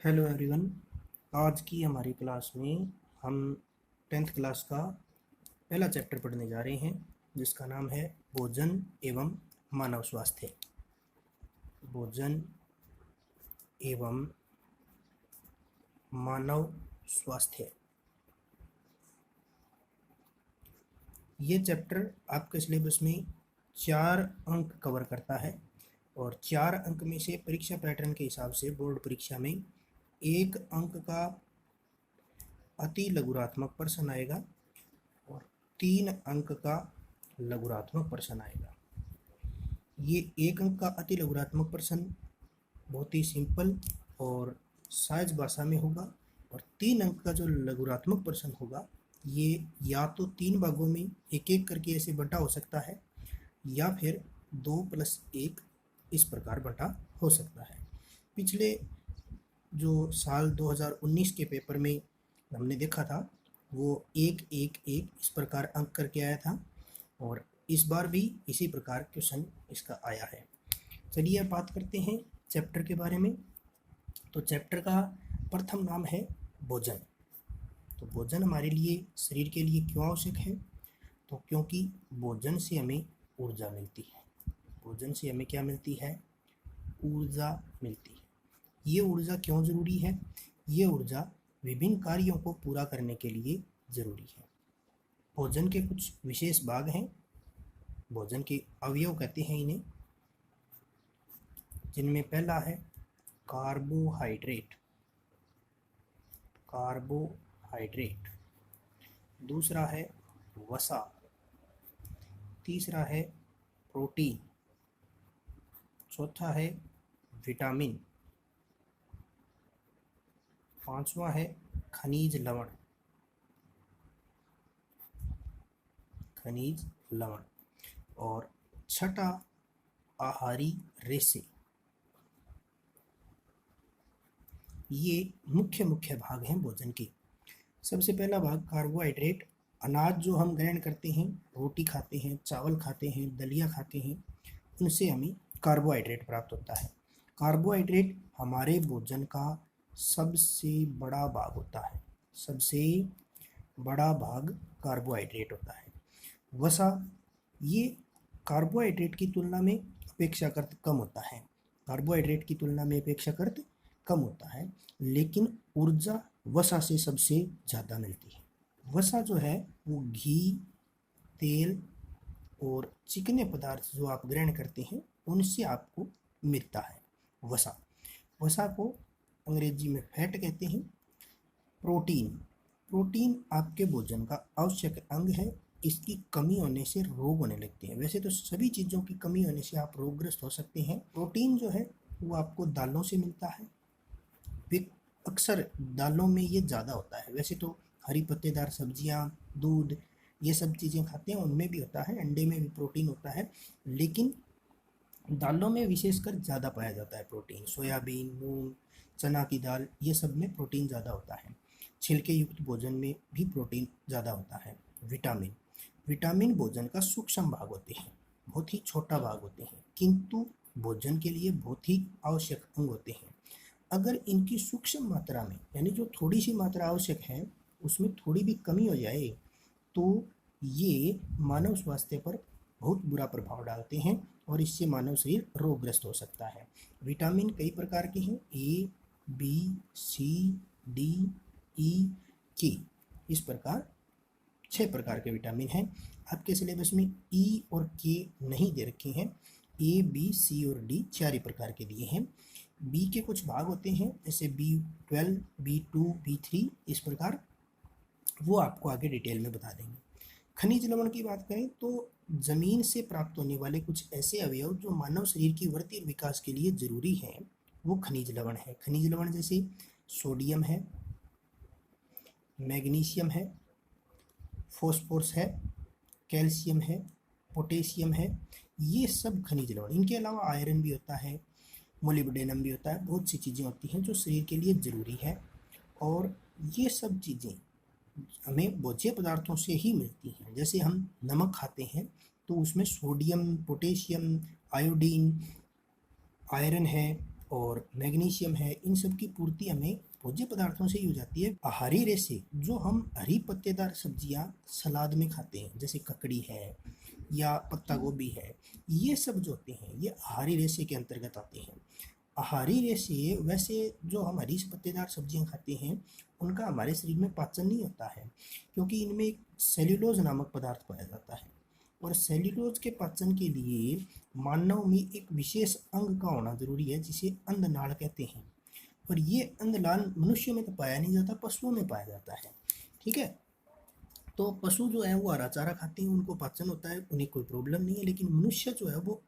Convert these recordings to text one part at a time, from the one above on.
Hello everyone. आज की हमारी क्लास में हम 10th क्लास का पहला चैप्टर पढ़ने जा रहे हैं जिसका नाम है भोजन एवं मानव स्वास्थ्य। भोजन एवं मानव स्वास्थ्य ये चैप्टर आपके सिलेबस में 4 अंक कवर करता है और 4 अंक में से परीक्षा पैटर्न के हिसाब से बोर्ड परीक्षा में 1 अंक का अति लघुरात्मक प्रश्न आएगा और 3 अंक का लघुरात्मक प्रश्न आएगा। ये 1 अंक का अति लघुरात्मक प्रश्न बहुत ही सिंपल और सहज भाषा में होगा और 3 अंक का जो लघुरात्मक प्रश्न होगा ये या तो 3 भागों में एक एक करके ऐसे बंटा हो सकता है या फिर 2+1 इस प्रकार बंटा हो सकता है। पिछले जो साल 2019 के पेपर में हमने देखा था वो 1-1-1 इस प्रकार अंक करके आया था और इस बार भी इसी प्रकार क्वेश्चन इसका आया है। चलिए अब बात करते हैं चैप्टर के बारे में। तो चैप्टर का प्रथम नाम है भोजन। तो भोजन हमारे लिए शरीर के लिए क्यों आवश्यक है? तो क्योंकि भोजन से हमें ऊर्जा मिलती है। भोजन से हमें क्या मिलती है? ऊर्जा मिलती है। ये ऊर्जा क्यों ज़रूरी है? ये ऊर्जा विभिन्न कार्यों को पूरा करने के लिए ज़रूरी है। भोजन के कुछ विशेष भाग हैं, भोजन के अवयव कहते हैं इन्हें, जिनमें पहला है कार्बोहाइड्रेट। कार्बोहाइड्रेट। दूसरा है वसा। तीसरा है प्रोटीन। चौथा है विटामिन। पांचवा है खनिज लवण। खनिज लवण। और छठा आहारी रेशे। ये मुख्य भाग हैं भोजन के। सबसे पहला भाग कार्बोहाइड्रेट। अनाज जो हम ग्रहण करते हैं, रोटी खाते हैं, चावल खाते हैं, दलिया खाते हैं, उनसे हमें कार्बोहाइड्रेट प्राप्त होता है। कार्बोहाइड्रेट हमारे भोजन का सबसे बड़ा भाग होता है। सबसे बड़ा भाग कार्बोहाइड्रेट होता है। वसा, ये कार्बोहाइड्रेट की तुलना में अपेक्षाकृत कम होता है। कार्बोहाइड्रेट की तुलना में अपेक्षाकृत कम होता है, लेकिन ऊर्जा वसा से सबसे ज़्यादा मिलती है। वसा जो है वो घी, तेल और चिकने पदार्थ जो आप ग्रहण करते हैं उनसे आपको मिलता है वसा। वसा को अंग्रेजी में फैट कहते हैं। प्रोटीन। प्रोटीन आपके भोजन का आवश्यक अंग है। इसकी कमी होने से रोग होने लगते हैं। वैसे तो सभी चीज़ों की कमी होने से आप रोगग्रस्त हो सकते हैं। प्रोटीन जो है वो आपको दालों से मिलता है। अक्सर दालों में ये ज़्यादा होता है। वैसे तो हरी पत्तेदार सब्जियां, दूध, ये सब चीज़ें खाते हैं, उनमें भी होता है, अंडे में भी प्रोटीन होता है, लेकिन दालों में विशेषकर ज़्यादा पाया जाता है प्रोटीन। सोयाबीन, मूंग, चना की दाल, ये सब में प्रोटीन ज़्यादा होता है। छिलके युक्त भोजन में भी प्रोटीन ज़्यादा होता है। विटामिन। विटामिन भोजन का सूक्ष्म भाग होते हैं, बहुत ही छोटा भाग होते हैं, किंतु भोजन के लिए बहुत ही आवश्यक अंग होते हैं। अगर इनकी सूक्ष्म मात्रा में, यानी जो थोड़ी सी मात्रा आवश्यक है उसमें थोड़ी भी कमी हो जाए तो ये मानव स्वास्थ्य पर बहुत बुरा प्रभाव डालते हैं और इससे मानव शरीर रोगग्रस्त हो सकता है। विटामिन कई प्रकार के हैं, ए, बी, सी, डी, ई, के, इस प्रकार 6 प्रकार के विटामिन हैं। आपके सिलेबस में ई और के नहीं दे रखे हैं। ए, बी, सी और डी 4 ही प्रकार के दिए हैं। बी के कुछ भाग होते हैं जैसे B12, B2, B3, इस प्रकार, वो आपको आगे डिटेल में बता देंगे। खनिज लवण की बात करें तो जमीन से प्राप्त होने वाले कुछ ऐसे अवयव जो मानव शरीर की वृद्धि और विकास के लिए जरूरी हैं, वो खनिज लवण है। खनिज लवण जैसे सोडियम है, मैग्नीशियम है, फॉस्फोरस है, कैल्शियम है, पोटेशियम है, ये सब खनिज लवण। इनके अलावा आयरन भी होता है, मोलिब्डेनम भी होता है, बहुत सी चीज़ें होती हैं जो शरीर के लिए ज़रूरी है और ये सब चीज़ें हमें भोज्य पदार्थों से ही मिलती हैं। जैसे हम नमक खाते हैं तो उसमें सोडियम, पोटेशियम, आयोडीन, आयरन है, और मैग्नीशियम है, इन सब की पूर्ति हमें भोज्य पदार्थों से ही हो जाती है। आहारी रेशे जो हम हरी पत्तेदार सब्जियां सलाद में खाते हैं, जैसे ककड़ी है या पत्ता गोभी है, ये सब जो होते हैं ये आहारी रेशे के अंतर्गत आते हैं। आहारी रेशे वैसे जो हम हरी पत्तेदार सब्जियां खाते हैं उनका हमारे शरीर में पाचन नहीं होता है, क्योंकि इनमें एक सेल्यूलोज नामक पदार्थ पाया जाता है, और सेल्यूलोज के पाचन के लिए मानव में एक विशेष अंग का होना जरूरी है जिसे अंधनाड़ कहते हैं। और ये अंधनाड़ मनुष्य में तो पाया नहीं जाता, पशुओं में पाया जाता है। ठीक है, तो पशु जो है वो हरा चारा खाते हैं, उनको पाचन होता है, उन्हें कोई प्रॉब्लम नहीं है। लेकिन मनुष्य जो है वो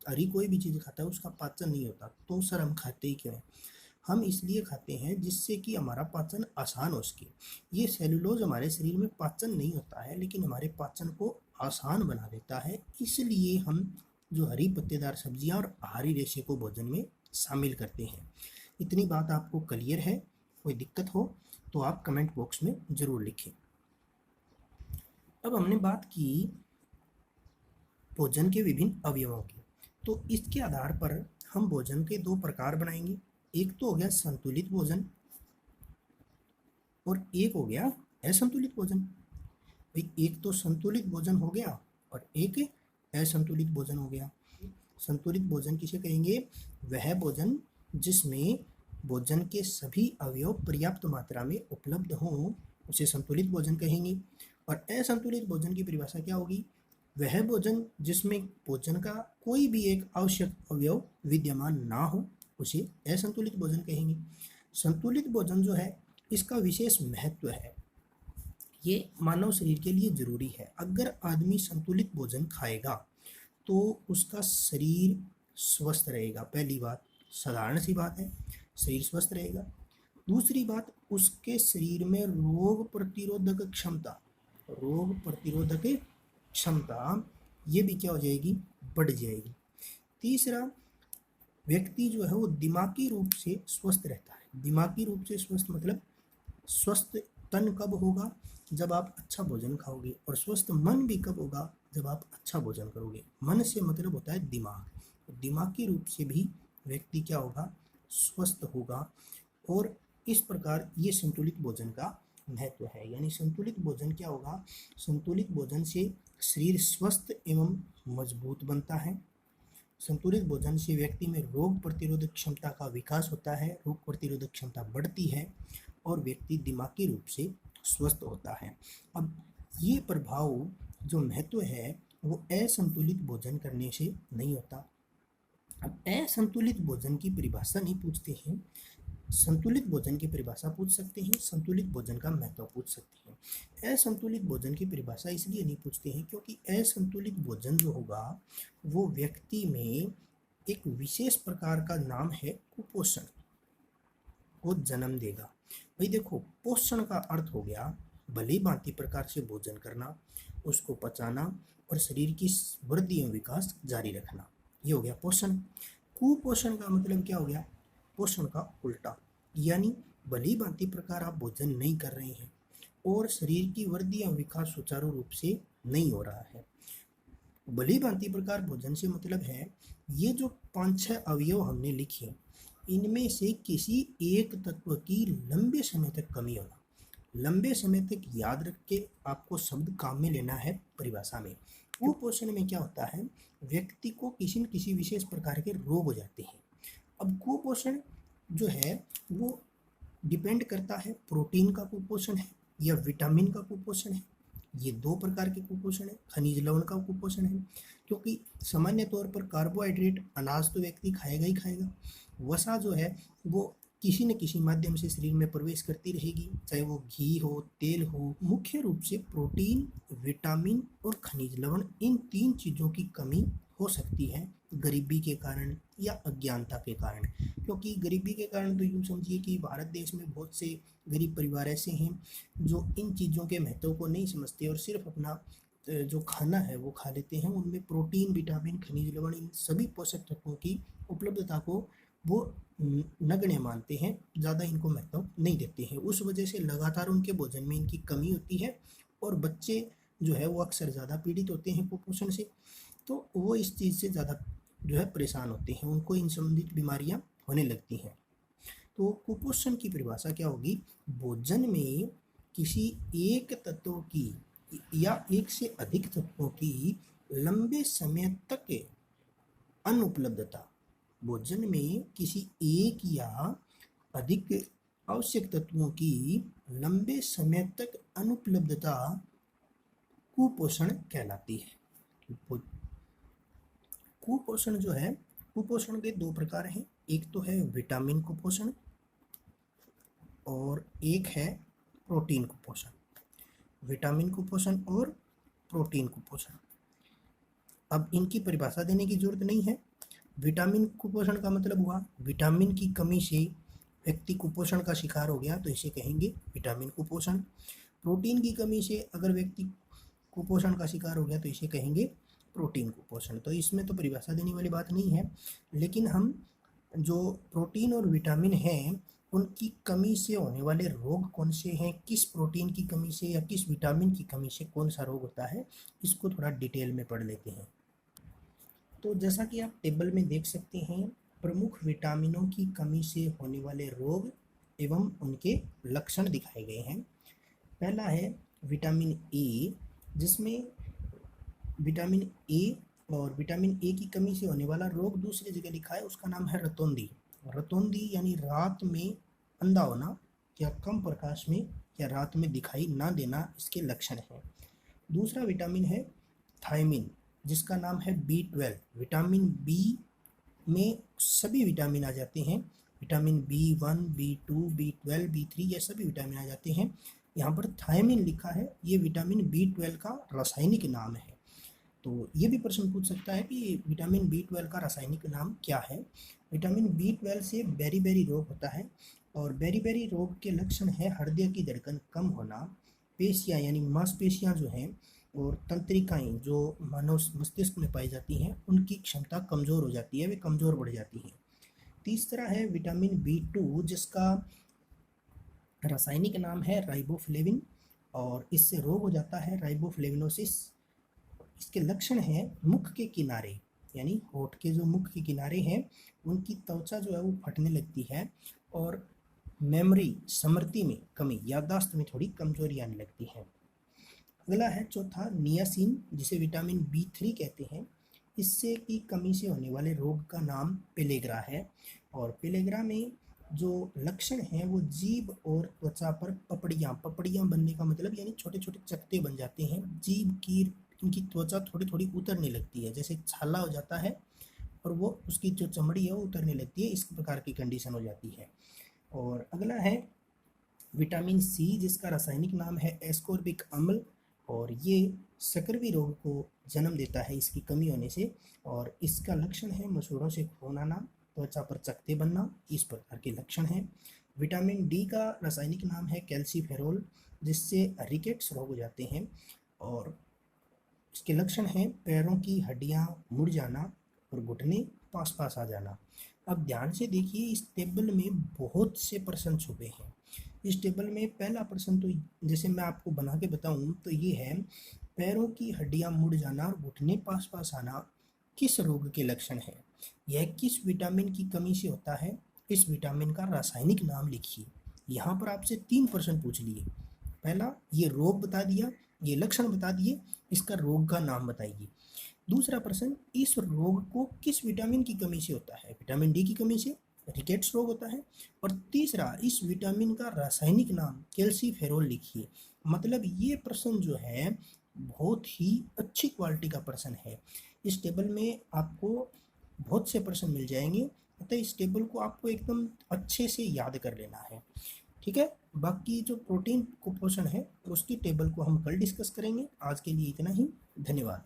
हरी कोई भी चीज़ खाता है उसका पाचन नहीं होता। तो सर हम खाते ही क्यों हैं? हम इसलिए खाते हैं जिससे कि हमारा पाचन आसान हो सके। ये सेलुलोज हमारे शरीर में पाचन नहीं होता है, लेकिन हमारे पाचन को आसान बना देता है। इसलिए हम जो हरी पत्तेदार सब्जियां और आहारी रेशे को भोजन में शामिल करते हैं। इतनी बात आपको क्लियर है? कोई दिक्कत हो तो आप कमेंट बॉक्स में ज़रूर लिखें। अब हमने बात की भोजन के विभिन्न अवयवों की, तो इसके आधार पर हम भोजन के दो प्रकार बनाएंगे। एक तो हो गया संतुलित भोजन और एक हो गया असंतुलित भोजन। भाई एक तो संतुलित भोजन हो गया और एक असंतुलित भोजन हो गया। संतुलित भोजन किसे कहेंगे? वह भोजन जिसमें भोजन के सभी अवयव पर्याप्त मात्रा में उपलब्ध हों उसे संतुलित भोजन कहेंगे। और असंतुलित भोजन की परिभाषा क्या होगी? वह भोजन जिसमें भोजन का कोई भी एक आवश्यक अवयव विद्यमान ना हो उसे असंतुलित भोजन कहेंगे। संतुलित भोजन जो है इसका विशेष महत्व है, ये मानव शरीर के लिए जरूरी है। अगर आदमी संतुलित भोजन खाएगा तो उसका शरीर स्वस्थ रहेगा। पहली बात, साधारण सी बात है, शरीर स्वस्थ रहेगा। दूसरी बात, उसके शरीर में रोग प्रतिरोधक क्षमता ये भी क्या हो जाएगी? बढ़ जाएगी। तीसरा, व्यक्ति जो है वो दिमागी रूप से स्वस्थ रहता है। दिमागी रूप से स्वस्थ मतलब स्वस्थ तन कब होगा? जब आप अच्छा भोजन खाओगे। और स्वस्थ मन भी कब होगा? जब आप अच्छा भोजन करोगे। मन से मतलब होता है दिमाग। दिमागी रूप से भी व्यक्ति क्या होगा? स्वस्थ होगा। और इस प्रकार ये संतुलित भोजन का महत्व है। यानी संतुलित भोजन क्या होगा? संतुलित भोजन से शरीर स्वस्थ एवं मजबूत बनता है। संतुलित भोजन से व्यक्ति में रोग प्रतिरोधक क्षमता का विकास होता है, रोग प्रतिरोधक क्षमता बढ़ती है और व्यक्ति दिमागी रूप से स्वस्थ होता है। अब ये प्रभाव जो महत्व है वो असंतुलित भोजन करने से नहीं होता। अब असंतुलित भोजन की परिभाषा नहीं पूछते हैं, संतुलित भोजन की परिभाषा पूछ सकते हैं, संतुलित भोजन का महत्व पूछ सकते हैं। असंतुलित भोजन की परिभाषा इसलिए नहीं पूछते हैं क्योंकि असंतुलित भोजन जो होगा वो व्यक्ति में एक विशेष प्रकार का नाम है कुपोषण को जन्म देगा। भाई देखो, पोषण का अर्थ हो गया भली भांति प्रकार से भोजन करना, उसको पचाना और शरीर की वृद्धि एवं विकास जारी रखना, ये हो गया पोषण। कुपोषण का मतलब क्या हो गया? पोषण का उल्टा, यानी भली भांति प्रकार आप भोजन नहीं कर रहे हैं और शरीर की वृद्धि एवं विकास सुचारू रूप से नहीं हो रहा है। भली भांति प्रकार भोजन से मतलब है ये जो 5-6 अवयव हमने लिखे इनमें से किसी एक तत्व की लंबे समय तक कमी होना। लंबे समय तक याद रख के आपको शब्द काम में लेना है परिभाषा में। कुपोषण में क्या होता है? व्यक्ति को किसी न किसी विशेष प्रकार के रोग हो जाते हैं। अब कुपोषण जो है वो डिपेंड करता है प्रोटीन का कुपोषण है या विटामिन का कुपोषण है। ये दो प्रकार के कुपोषण है। खनिज लवण का कुपोषण है, क्योंकि सामान्य तौर पर कार्बोहाइड्रेट अनाज तो व्यक्ति खाएगा ही खाएगा। वसा जो है वो किसी न किसी माध्यम से शरीर में प्रवेश करती रहेगी, चाहे वो घी हो, तेल हो। मुख्य रूप से प्रोटीन, विटामिन और खनिज लवण, इन 3 चीज़ों की कमी हो सकती है गरीबी के कारण या अज्ञानता के कारण। क्योंकि गरीबी के कारण तो यूँ समझिए कि भारत देश में बहुत से गरीब परिवार ऐसे हैं जो इन चीज़ों के महत्व को नहीं समझते और सिर्फ अपना जो खाना है वो खा लेते हैं। उनमें प्रोटीन, विटामिन, खनिज लवण, इन सभी पोषक तत्वों की उपलब्धता को वो नगण्य मानते हैं, ज़्यादा इनको महत्व नहीं देते हैं। उस वजह से लगातार उनके भोजन में इनकी कमी होती है और बच्चे जो है वो अक्सर ज़्यादा पीड़ित होते हैं कुपोषण से। तो वो इस चीज़ से ज़्यादा जो है परेशान होते हैं, उनको इन संबंधित बीमारियां होने लगती हैं। तो कुपोषण की परिभाषा क्या होगी? भोजन में किसी एक तत्व की या एक से अधिक तत्वों की लंबे समय तक अनुपलब्धता। भोजन में किसी एक या अधिक आवश्यक तत्वों की लंबे समय तक अनुपलब्धता कुपोषण कहलाती है। कुपोषण जो है, कुपोषण के दो प्रकार हैं। एक तो है विटामिन कुपोषण और एक है प्रोटीन कुपोषण। विटामिन कुपोषण और प्रोटीन कुपोषण। अब इनकी परिभाषा देने की जरूरत नहीं है। विटामिन कुपोषण का मतलब हुआ विटामिन की कमी से व्यक्ति कुपोषण का शिकार हो गया तो इसे कहेंगे विटामिन कुपोषण। प्रोटीन की कमी से अगर व्यक्ति कुपोषण का शिकार हो गया तो इसे कहेंगे प्रोटीन कुपोषण। तो इसमें तो परिभाषा देने वाली बात नहीं है, लेकिन हम जो प्रोटीन और विटामिन हैं उनकी कमी से होने वाले रोग कौन से हैं, किस प्रोटीन की कमी से या किस विटामिन की कमी से कौन सा रोग होता है, इसको थोड़ा डिटेल में पढ़ लेते हैं। तो जैसा कि आप टेबल में देख सकते हैं, प्रमुख विटामिनों की कमी से होने वाले रोग एवं उनके लक्षण दिखाए गए हैं। पहला है विटामिन ए, जिसमें विटामिन ए और विटामिन ए की कमी से होने वाला रोग दूसरी जगह लिखा है, उसका नाम है रतौंधी। रतौंधी यानी रात में अंधा होना या कम प्रकाश में या रात में दिखाई ना देना, इसके लक्षण हैं। दूसरा विटामिन है थायमिन, जिसका नाम है B12। विटामिन बी में सभी विटामिन आ जाते हैं, vitamin B1, B2, B12, B3 ये सभी विटामिन आ जाते हैं। यहाँ पर थायमिन लिखा है, ये विटामिन B12 का रासायनिक नाम है। तो ये भी प्रश्न पूछ सकता है कि विटामिन B12 का रासायनिक नाम क्या है। विटामिन B12 से बेरी रोग होता है और बेरी रोग के लक्षण है हृदय की धड़कन कम होना, पेशियाँ यानी मांसपेशियाँ जो हैं और तंत्रिकाएं जो मानव मस्तिष्क में पाई जाती हैं उनकी क्षमता कमज़ोर हो जाती है, वे कमज़ोर बढ़ जाती हैं। तीसरा है विटामिन B2, जिसका रासायनिक नाम है राइबोफ्लेविन और इससे रोग हो जाता है राइबोफ्लेविनोसिस। इसके लक्षण हैं मुख के किनारे यानी होठ के जो मुख के किनारे हैं उनकी त्वचा जो है वो फटने लगती है और मेमोरी स्मृति में कमी, याददाश्त में थोड़ी कमजोरी आने लगती है। अगला है चौथा नियासिन, जिसे विटामिन B3 कहते हैं। इससे की कमी से होने वाले रोग का नाम पेलेग्रा है और पेलेग्रा में जो लक्षण हैं वो जीभ और त्वचा पर पपड़ियाँ बनने का मतलब यानी छोटे छोटे चकते बन जाते हैं। जीभ की इनकी त्वचा थोड़ी थोड़ी उतरने लगती है, जैसे छाला हो जाता है और वो उसकी जो चमड़ी है वो उतरने लगती है, इस प्रकार की कंडीशन हो जाती है। और अगला है विटामिन सी, जिसका रासायनिक नाम है एस्कोर्बिक अम्ल और ये सकरवी रोग को जन्म देता है इसकी कमी होने से। और इसका लक्षण है मसूड़ों से खून आना, त्वचा पर चकते बनना, इस प्रकार के लक्षण हैं। विटामिन डी का रासायनिक नाम है कैल्सीफेरोल, जिससे रिकेट्स रोग हो जाते हैं और इसके लक्षण हैं पैरों की हड्डियां मुड़ जाना और घुटने पास पास आ जाना। अब ध्यान से देखिए, इस टेबल में बहुत से प्रश्न छुपे हैं। इस टेबल में पहला प्रश्न तो जैसे मैं आपको बना के बताऊं तो ये है, पैरों की हड्डियां मुड़ जाना और घुटने पास पास आना किस रोग के लक्षण है, यह किस विटामिन की कमी से होता है, इस विटामिन का रासायनिक नाम लिखिए। यहाँ पर आपसे 3 प्रश्न पूछ लिए। पहला, ये रोग बता दिया, ये लक्षण बता दिए, इसका रोग का नाम बताइए। दूसरा प्रश्न, इस रोग को किस विटामिन की कमी से होता है, विटामिन डी की कमी से रिकेट्स रोग होता है। और तीसरा, इस विटामिन का रासायनिक नाम कैल्सीफेरोल लिखिए। मतलब ये प्रश्न जो है बहुत ही अच्छी क्वालिटी का प्रश्न है। इस टेबल में आपको बहुत से प्रश्न मिल जाएंगे, अतः इस टेबल को आपको एकदम अच्छे से याद कर लेना है, ठीक है। बाकी जो प्रोटीन कुपोषण है उसकी टेबल को हम कल डिस्कस करेंगे। आज के लिए इतना ही, धन्यवाद।